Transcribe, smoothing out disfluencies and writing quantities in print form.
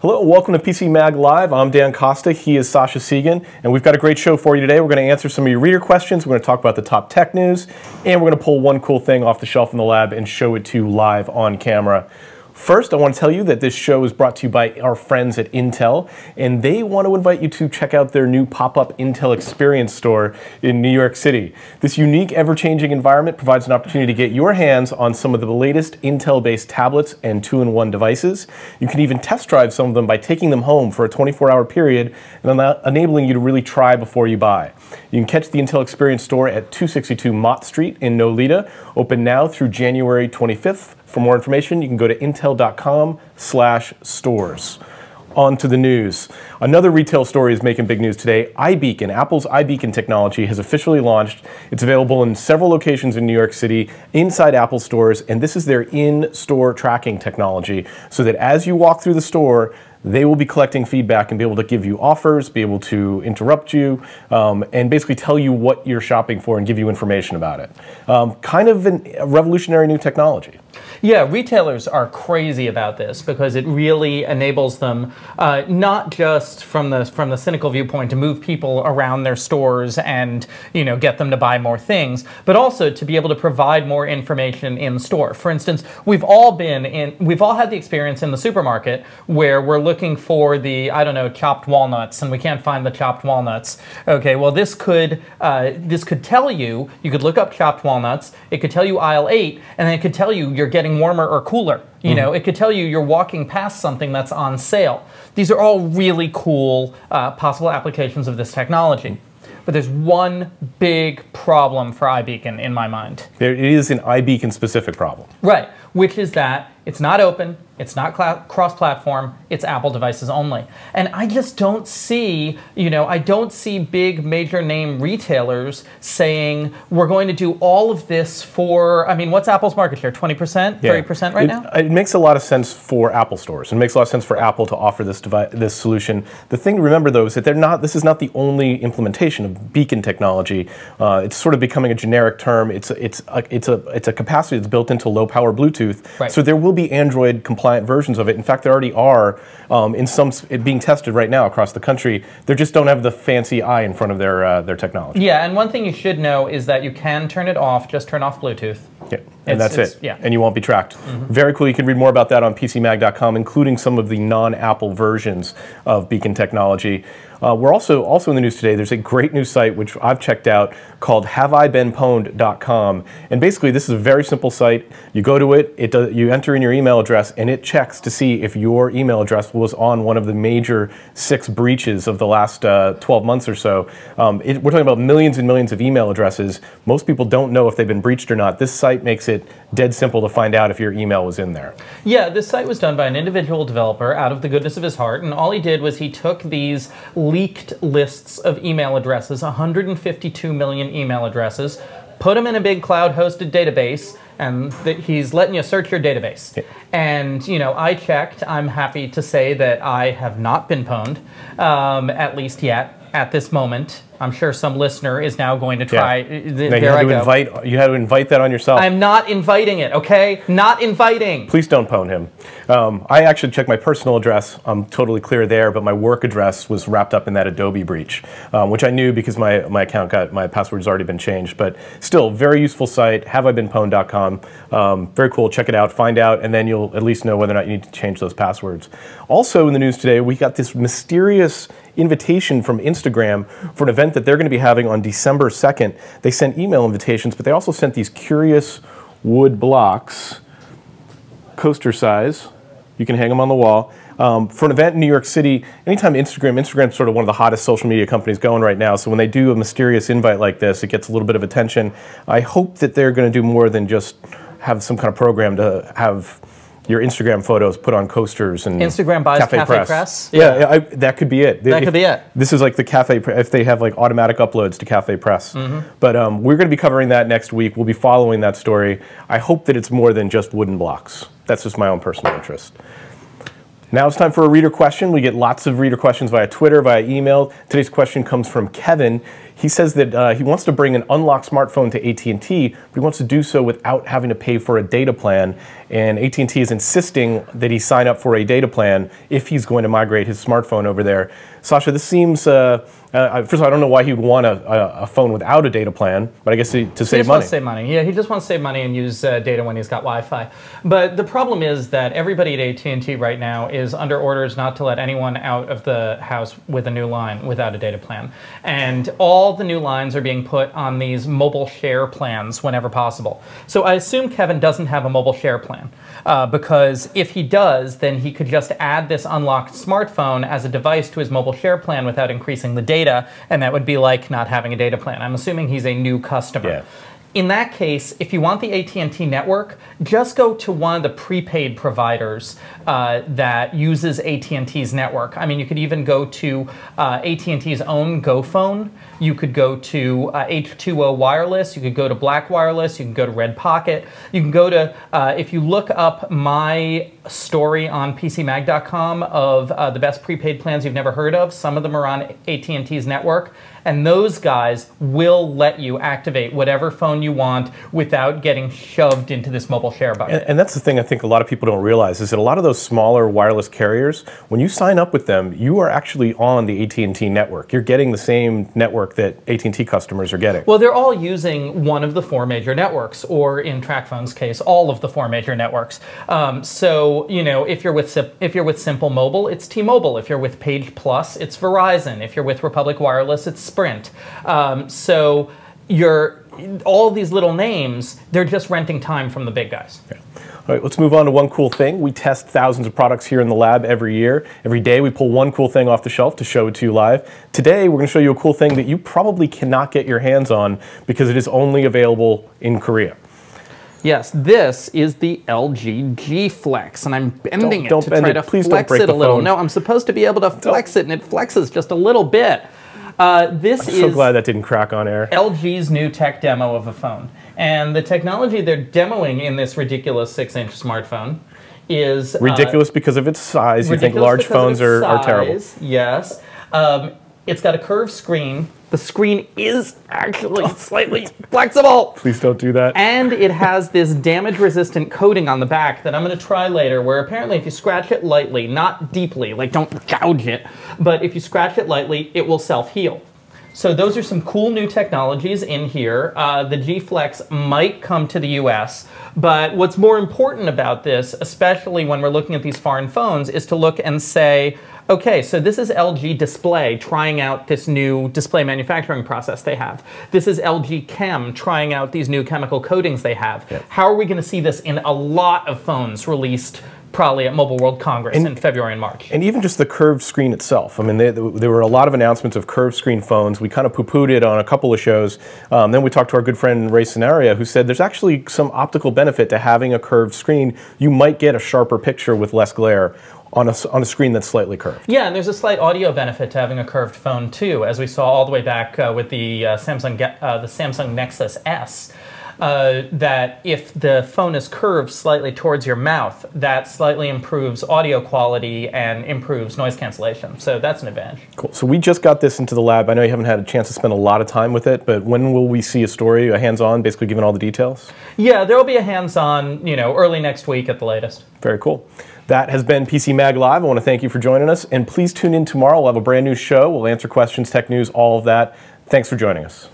Hello, welcome to PCMag Live. I'm Dan Costa, he is Sasha Segan, and we've got a great show for you today. We're going to answer some of your reader questions, we're going to talk about the top tech news, and we're going to pull one cool thing off the shelf in the lab and show it to you live on camera. First, I want to tell you that this show is brought to you by our friends at Intel, and they want to invite you to check out their new pop-up Intel Experience store in New York City. This unique, ever-changing environment provides an opportunity to get your hands on some of the latest Intel-based tablets and two-in-one devices. You can even test drive some of them by taking them home for a 24-hour period and enabling you to really try before you buy. You can catch the Intel Experience store at 262 Mott Street in Nolita, open now through January 25th. For more information, you can go to intel.com/stores. On to the news. Another retail story is making big news today. iBeacon, Apple's iBeacon technology, has officially launched. It's available in several locations in New York City, inside Apple stores, and this is their in-store tracking technology, so that as you walk through the store, they will be collecting feedback and be able to give you offers, be able to interrupt you, and basically tell you what you're shopping for and give you information about it. Kind of a revolutionary new technology. Yeah, retailers are crazy about this because it really enables them not just from the cynical viewpoint to move people around their stores and get them to buy more things, but also to be able to provide more information in store. For instance, we've all had the experience in the supermarket where we're looking for the, I don't know, chopped walnuts, and we can't find the chopped walnuts. Okay, well this could tell you could look up chopped walnuts, it could tell you aisle 8, and then it could tell you you're getting warmer or cooler. It could tell you you're walking past something that's on sale. These are all really cool possible applications of this technology. But there's one big problem for iBeacon in my mind. There is an iBeacon specific problem. Right, which is that it's not open, it's not cross-platform, it's Apple devices only. And I just don't see, I don't see big major name retailers saying we're going to do all of this for, what's Apple's market share, 20%, 30% right now? It makes a lot of sense for Apple stores. It makes a lot of sense for Apple to offer this solution. The thing to remember though is that this is not the only implementation of beacon technology. It's sort of becoming a generic term. It's a capacity that's built into low power Bluetooth. Right. So there will be Android compliant versions of it. In fact, there already are being tested right now across the country. They just don't have the fancy eye in front of their technology. Yeah, and one thing you should know is that you can turn it off. Just turn off Bluetooth. Yeah, and that's it. Yeah. And you won't be tracked. Very cool. You can read more about that on PCMag.com, including some of the non-Apple versions of beacon technology. We're also in the news today. There's a great new site which I've checked out called HaveIBeenPwned.com, and basically this is a very simple site. You go to it, you enter in your email address, and it checks to see if your email address was on one of the major 6 breaches of the last 12 months or so. We're talking about millions and millions of email addresses. Most people don't know if they've been breached or not. This site makes it dead simple to find out if your email was in there. Yeah, this site was done by an individual developer out of the goodness of his heart, and all he did was he took these leaked lists of email addresses, 152 million email addresses, put them in a big cloud-hosted database, and he's letting you search your database. Yeah. And, I checked. I'm happy to say that I have not been pwned, at least yet, at this moment. I'm sure some listener is now going to try. Yeah. You had to invite that on yourself. I'm not inviting it, okay? Not inviting. Please don't pwn him. I actually checked my personal address. I'm totally clear there, but my work address was wrapped up in that Adobe breach, which I knew because my password's already been changed. But still, very useful site, HaveIBeenPwned.com. Very cool. Check it out, find out, and then you'll at least know whether or not you need to change those passwords. Also in the news today, we got this mysterious invitation from Instagram for an event that they're going to be having on December 2nd. They sent email invitations, but they also sent these curious wood blocks, coaster size. You can hang them on the wall. For an event in New York City, anytime Instagram's sort of one of the hottest social media companies going right now, so when they do a mysterious invite like this, it gets a little bit of attention. I hope that they're going to do more than just have some kind of program to have your Instagram photos put on coasters and Instagram buys Cafe Press. Yeah, that could be it. That could be it. This is like the Cafe, if they have like automatic uploads to Cafe Press. But we're going to be covering that next week. We'll be following that story. I hope that it's more than just wooden blocks. That's just my own personal interest. Now it's time for a reader question. We get lots of reader questions via Twitter, via email. Today's question comes from Kevin. He says that he wants to bring an unlocked smartphone to AT&T, but he wants to do so without having to pay for a data plan. And AT&T is insisting that he sign up for a data plan if he's going to migrate his smartphone over there. Sasha, this seems, first of all, I don't know why he would want a phone without a data plan, but I guess to save money. He just wants to save money. Yeah, he just wants to save money and use data when he's got Wi-Fi. But the problem is that everybody at AT&T right now is under orders not to let anyone out of the house with a new line without a data plan. And all the new lines are being put on these mobile share plans whenever possible. So I assume Kevin doesn't have a mobile share plan because if he does, then he could just add this unlocked smartphone as a device to his mobile share plan without increasing the data, and that would be like not having a data plan. I'm assuming he's a new customer. Yeah. In that case, if you want the AT&T network, just go to one of the prepaid providers that uses AT&T's network. I mean, you could even go to AT&T's own GoPhone. You could go to H2O Wireless. You could go to Black Wireless. You can go to Red Pocket. You can go to, if you look up my story on PCMag.com of the best prepaid plans you've never heard of, some of them are on AT&T's network. And those guys will let you activate whatever phone you want without getting shoved into this mobile share bucket. And that's the thing I think a lot of people don't realize is that a lot of those smaller wireless carriers, when you sign up with them, you are actually on the AT&T network. You're getting the same network that AT&T customers are getting. Well, they're all using one of the 4 major networks, or in TracFone's case, all of the 4 major networks. So, you know, if you're with Simple Mobile, it's T-Mobile. If you're with Page Plus, it's Verizon. If you're with Republic Wireless, it's Sprint. So all these little names, they're just renting time from the big guys. Yeah. All right, let's move on to one cool thing. We test thousands of products here in the lab every year. Every day we pull one cool thing off the shelf to show it to you live. Today we're going to show you a cool thing that you probably cannot get your hands on because it is only available in Korea. Yes, this is the LG G Flex, and I'm bending it to try to Please flex don't break it a the little. phone. No, I'm supposed to be able to flex it, and it flexes just a little bit. This I'm so glad that didn't crack on air. LG's new tech demo of a phone. And the technology they're demoing in this ridiculous 6-inch smartphone is... Ridiculous because of its size. You think large phones are terrible. Yes. It's got a curved screen. The screen is actually slightly flexible. Please don't do that. And it has this damage-resistant coating on the back that I'm going to try later, where apparently if you scratch it lightly, not deeply, like don't gouge it, but if you scratch it lightly, it will self-heal. So those are some cool new technologies in here. The G Flex might come to the US, but what's more important about this, especially when we're looking at these foreign phones, is to look and say, okay, so this is LG Display trying out this new display manufacturing process they have. This is LG Chem trying out these new chemical coatings they have. Yep. How are we going to see this in a lot of phones released probably at Mobile World Congress in February and March? And even just the curved screen itself. I mean, there were a lot of announcements of curved screen phones. We kind of poo-pooed it on a couple of shows. Then we talked to our good friend Ray Scenaria, who said there's actually some optical benefit to having a curved screen. You might get a sharper picture with less glare on a screen that's slightly curved. Yeah, and there's a slight audio benefit to having a curved phone too, as we saw all the way back with the Samsung Nexus S. That if the phone is curved slightly towards your mouth, that slightly improves audio quality and improves noise cancellation. So that's an advantage. Cool. So we just got this into the lab. I know you haven't had a chance to spend a lot of time with it, but when will we see a story, a hands-on, basically giving all the details? Yeah, there will be a hands-on, you know, early next week at the latest. Very cool. That has been PC Mag Live. I want to thank you for joining us, and please tune in tomorrow. We'll have a brand new show. We'll answer questions, tech news, all of that. Thanks for joining us.